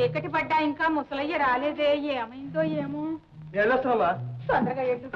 చీకటి పడ్డా ఇంకా ముసలయ్య రాలేదే, ఏమైందో ఏమో. వెళ్ళొస్తామా? తొందరగా వెళ్ళు.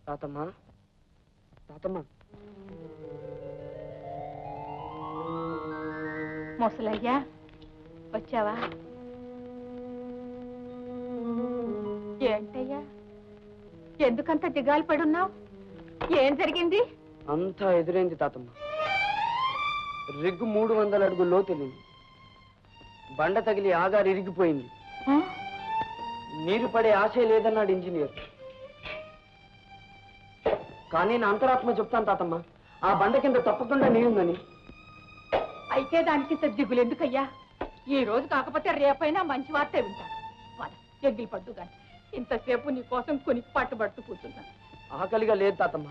తాతమ్మా, తాతమ్మా. ముసలయ్యా వచ్చావా? ఏంటయ్యా ఎందుకంత దిగాలు పడున్నావు? ఏం జరిగింది? అంతా ఎదురైంది తాతమ్మ. రిగ్గు 300 అడుగుల్లో తెలియదు. బండ తగిలి ఆగారు ఇరిగిపోయింది. నీరు పడే ఆశే లేదన్నాడు ఇంజనీర్. కానీ నా అంతరాత్మ చెప్తాను తాతమ్మ, ఆ బండ కింద తప్పకుండా నీరుందని. అయితే దానికి దిగులు ఎందుకయ్యా? ఈ రోజు కాకపోతే రేపైనా మంచి వార్త వింటాను. ఎగ్గిలి పడ్డు గాని ఇంతసేపు నీ కోసం కొని పట్టుబడుతూ కూర్చున్నాను. ఆకలిగా లేదు తాతమ్మ.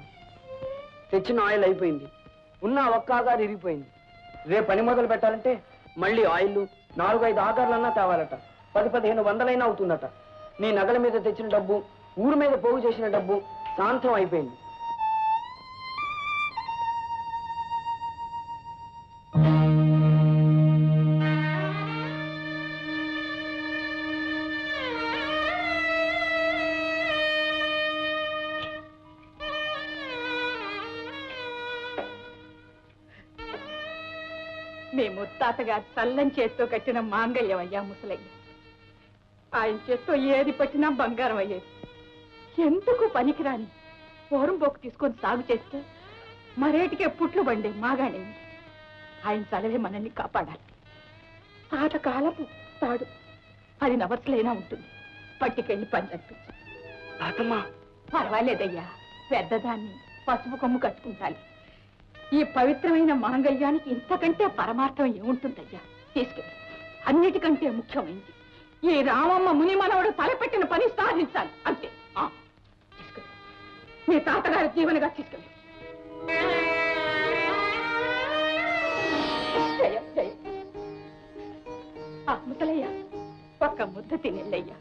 తెచ్చిన ఆయిల్ అయిపోయింది. ఉన్న ఒక్క ఆగారు ఇరిగిపోయింది. రేపు పని మొదలు పెట్టాలంటే మళ్ళీ ఆయిల్ 4-5 ఆగారులన్నా తేవాలట. 10-15 వందలైనా అవుతుందట. నీ నగల మీద తెచ్చిన డబ్బు, ఊరు మీద పోగు చేసిన డబ్బు శాంతం అయిపోయింది. మీ ముత్తాతగారు చల్లని చేత్తో కట్టిన మాంగళ్యం అయ్యా ముసలయ్య. ఆయన చేత్తో ఏది పట్టినా బంగారం అయ్యేది. ఎందుకు పనికిరాని పోరంబోకు తీసుకొని సాగు చేస్తే మరేటికే పుట్లు బండే మాగానే. ఆయన చలవే మనల్ని కాపాడాలి. పాతకాలపు తాడు 10 నవర్సులైనా ఉంటుంది. పట్టికెళ్ళి పని కనిపించు. పర్వాలేదయ్యా, పెద్దదాన్ని పసుపు కొమ్ము కట్టుకుంటాలి. ఈ పవిత్రమైన మాంగళ్యానికి ఇంతకంటే పరమార్థం ఏముంటుందయ్యా? తీసుకెళ్ళి. అన్నిటికంటే ముఖ్యమైంది ఈ రామమ్మ ముని మనవడు తలపెట్టిన పని సాధించాలి అంతే. తీసుకెళ్ళి మీ తాతగారి జీవనగా తీసుకెళ్ళి. ముసలయ్య ఒక్క ముద్ద తినేళ్ళయ్యా.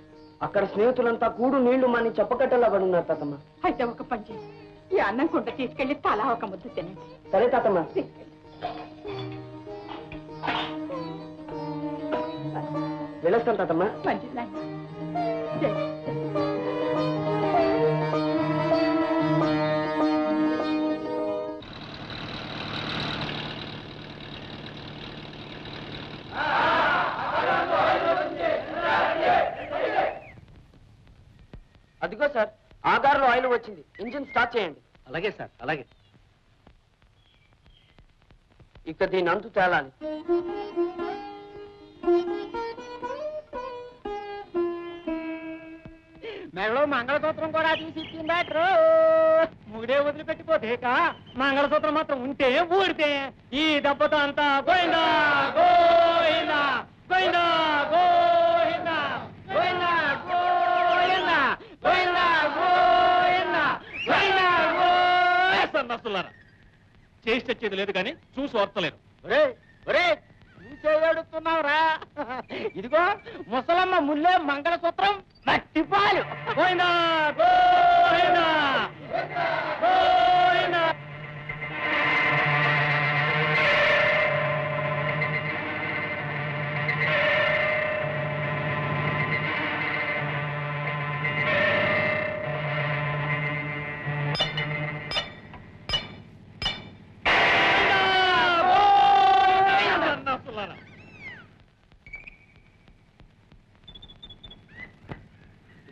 అక్కడ స్నేహితులంతా కూడు నీళ్లు మాని చెప్పకట్టలా పడున్నారు తాతమ్మ. అయితే ఒక పని చేసి ఈ అన్నం కుంట తీసుకెళ్లి తలా ఒక ముద్ద తినండి. సరే తాతమ్మ. వెళ్ళొస్తాను తాతమ్మ. మంచిది నాయన. అదిగో సార్, ఆగారులో ఆయిల్ వచ్చింది. ఇంజిన్ స్టార్ట్ చేయండి. అలాగే సార్, అలాగే. ఇక దీని అంతు తేలాలి. మెడలో మంగళసూత్రం కూడా తీసి ఇచ్చిందాట్రు. ముగిడే వదిలిపెట్టిపోతేక మంగళసూత్రం మాత్రం ఉంటే ఊడితే ఈ దెబ్బతో అంతా గోయిందా గోయిందా గోయిందా గోయిందా గోయిందా గోయిందా గోయిందా గోయిందా గోయిందా గోయిస్తున్నారా. చేసి తెచ్చేది లేదు కానీ చూసి ఓర్తలేరు. చూసేడుతున్నావురా. ఇదిగో ముసలమ్మ ముల్లే మంగళసూత్రం మట్టిపాలు. గోయిందా గోయిందా గోయిందా.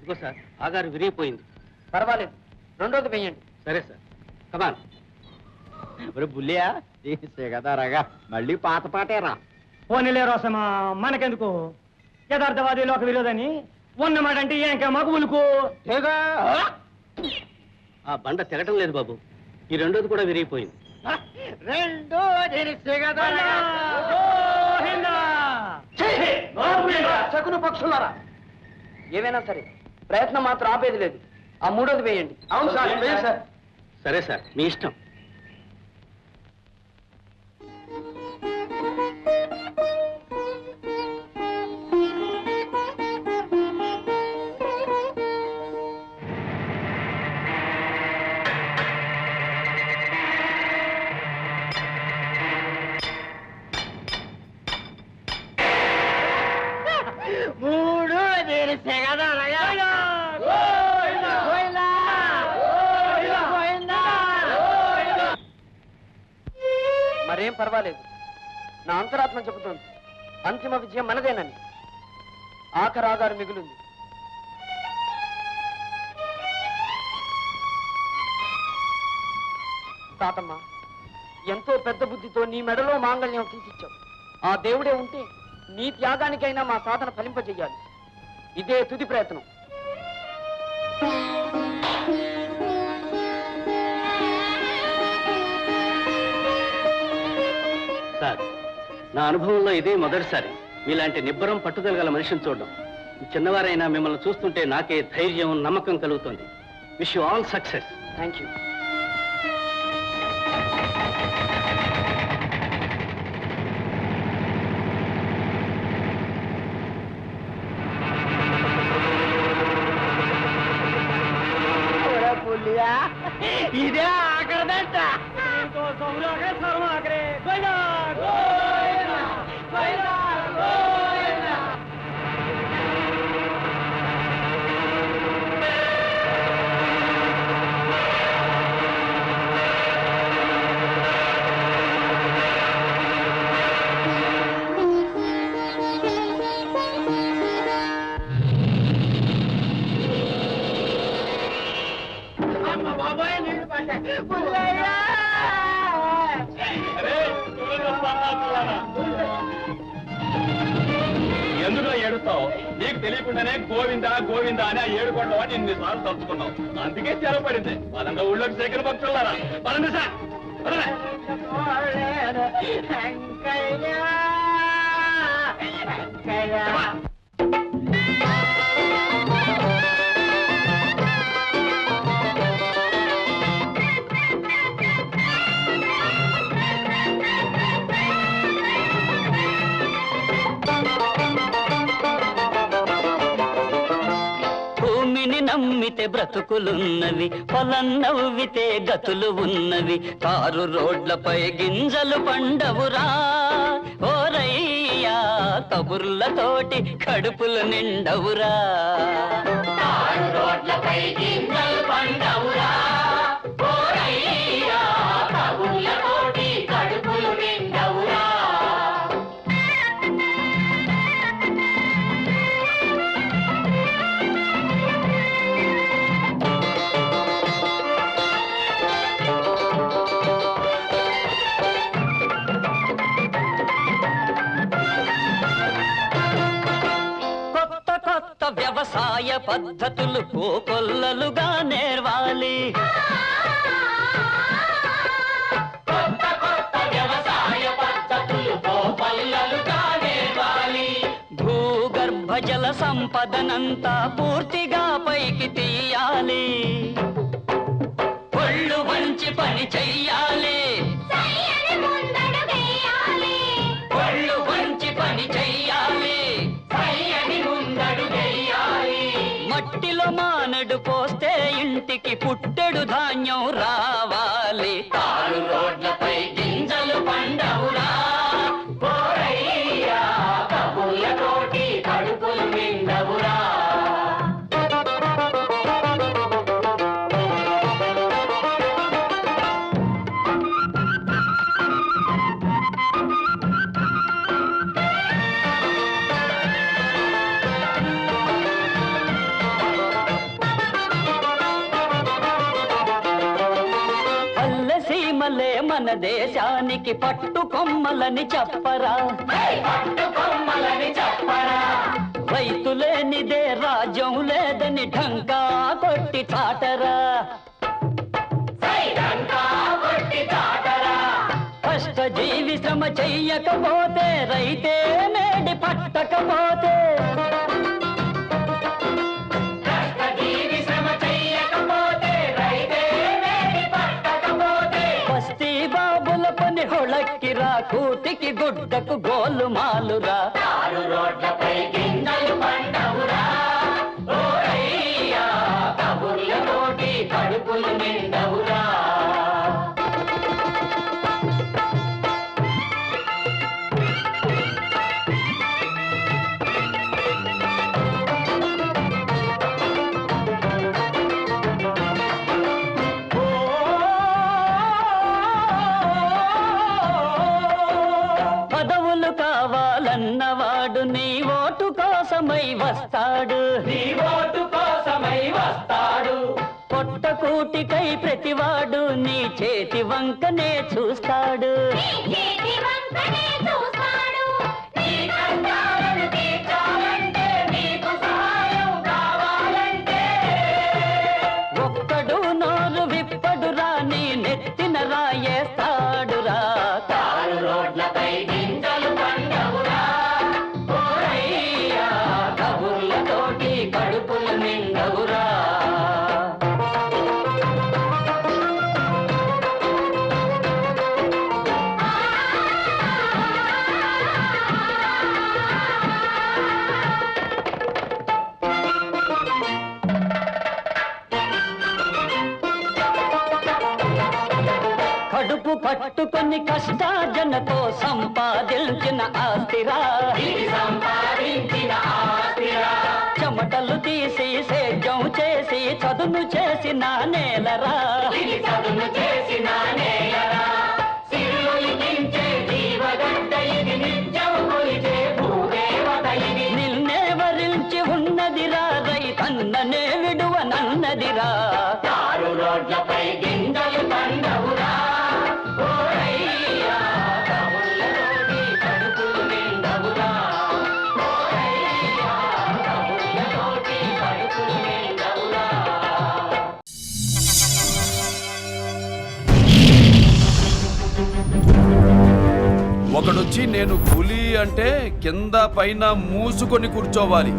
ఇదిగో సార్ ఆగారు విరిగిపోయింది. పర్వాలేదు, రెండోది వేయండి. సరే సార్, కమాన్. ఒరే బుల్లియా తీసే కదా రగా, మళ్ళీ పాత పాటేరా. పోనీలే రోసమా, మనకెందుకు యథార్థవాది లోక విరోధని ఉన్నమాట అంటే ఏంక మాకు ఉలుకు. ఆ బండ తిరగటం లేదు బాబు, ఈ రెండోది కూడా విరిగిపోయింది. రెండు తెలిసే కదా రగా. శకున పక్షులారా, ఏవైనా సరే ప్రయత్నం మాత్రం ఆపేది లేదు. ఆ మూడోది వేయండి. అవును సార్, వేయండి సార్. సరే సార్, మీ ఇష్టం. మూడు తెలిసే కదా రగా. మరేం పర్వాలేదు, నా అంతరాత్మ చెబుతోంది అంతిమ విజయం మనదేనని. ఆఖరాగారు మిగులుంది. తాతమ్మ, ఎంతో పెద్ద బుద్ధితో నీ మెడలో మాంగళ్యం తీసిచ్చావు. ఆ దేవుడే ఉంటే నీ త్యాగానికైనా మా సాధన ఫలింపజేయాలి. ఇదే తుది ప్రయత్నం. సార్, నా అనుభవంలో ఇదే మొదటిసారి మీలాంటి నిబ్బరం పట్టుదల గల మనిషిని చూడడం. చిన్నవారైనా మిమ్మల్ని చూస్తుంటే నాకే ధైర్యం, నమ్మకం కలుగుతుంది. Wish you all success. Thank you. బుల్లియా ఇదే ఆఖరిదంట. ఎందులో ఏడుస్తావు? నీకు తెలియకుండానే గోవిందా గోవిందా అని ఆ ఏడుకోవడం అని ఎన్నిసార్లు తలుచుకున్నావు. అందుకే చెరపడింది. పదంగా ఊళ్ళోకి సేకరణ పక్షులారా, పదండి సార్. నమ్మితే బ్రతుకులున్నవి, పొలం నవ్వితే గతులు ఉన్నవి. తారు రోడ్లపై గింజలు పండవురా ఓరయ్యా, కబుర్లతోటి కడుపులు నిండవురా. తారు రోడ్లపై గింజలు పండవురా ఓరయ్యా, కబుర్లతోటి కడుపులు నిండవురా. వ్యవసాయ పద్ధతులు కోకొల్లలుగా నేర్వాలి. కొత్త కొత్త వ్యవసాయ పద్ధతులు కోకొల్లలుగా నేర్వాలి. భూగర్భ జల సంపదనంతా పూర్తిగా పైకి తీయాలి. ఒళ్ళు వంచి పని చెయ్యాలి. ఒళ్ళు వంచి పని చెయ్యాలి. మట్టిలో మానడు పోస్తే ఇంటికి పుట్టెడు ధాన్యం రావాలి. తారు రోడ్లపై గింజలు పండవురా ఓరయ్యా, కబుర్లతోటి కడుపులు నిండవురా. మన దేశానికి పట్టు కొమ్మలని చెప్పరా, రైతు లేనిదే రాజ్యం లేదని ఢంకా కొట్టి చాటరా, కష్ట జీవి శ్రమ చెయ్యకపోతే, రైతే నేడి పట్టకపోతే, బస్తీ బాబుల పని హొళక్కిరా, కూటికి గుడ్డకు గోలు మాలురా, రోడ్లపై గింజలు పండవురా, కబుర్లతోటి కడుపులు నిండవురా. పదవులు కావాలన్నవాడు నీ ఓటు కోసమై వస్తాడు, నీ ఓటు కోసమై వస్తాడు. పొట్టకూటికై ప్రతివాడు నీ చేతి వంకనే చూస్తాడు, ఒక్కడు నోరు విప్పడురా, నీ నెత్తిన రాయేస్తాడురా, కారు రోడ్లపై గింజలు పండవురా, కబుర్లతోటి కడుపులు నిండవురా. కడుపు పట్టుకొని కష్టార్జనతో సంపాదించిన ఆస్తిరా, చెమటలు తీసి సేద్యం చేసి చదును చేసిన నేలరా, నిన్నే వరించి ఉన్నదిరా, రైతన్ననే విడువనన్నదిరా, కారు రోడ్లపై గింజలు పండవురా, కడుపులు నిండవురా, కడుపులు నిండవురా. ఒకడొచ్చి నేను పులి అంటే కింద పైన మూసుకొని కూర్చోవాలి.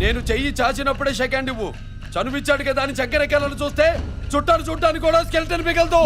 నేను చెయ్యి చాచినప్పుడే సెకండ్ ఇవ్వు. చనువిచ్చాడు కదా అని చక్కెరెక్కాలను చూస్తే చుట్టాను చూడ్డానికి కూడా స్కెల్టన్ మిగలదు.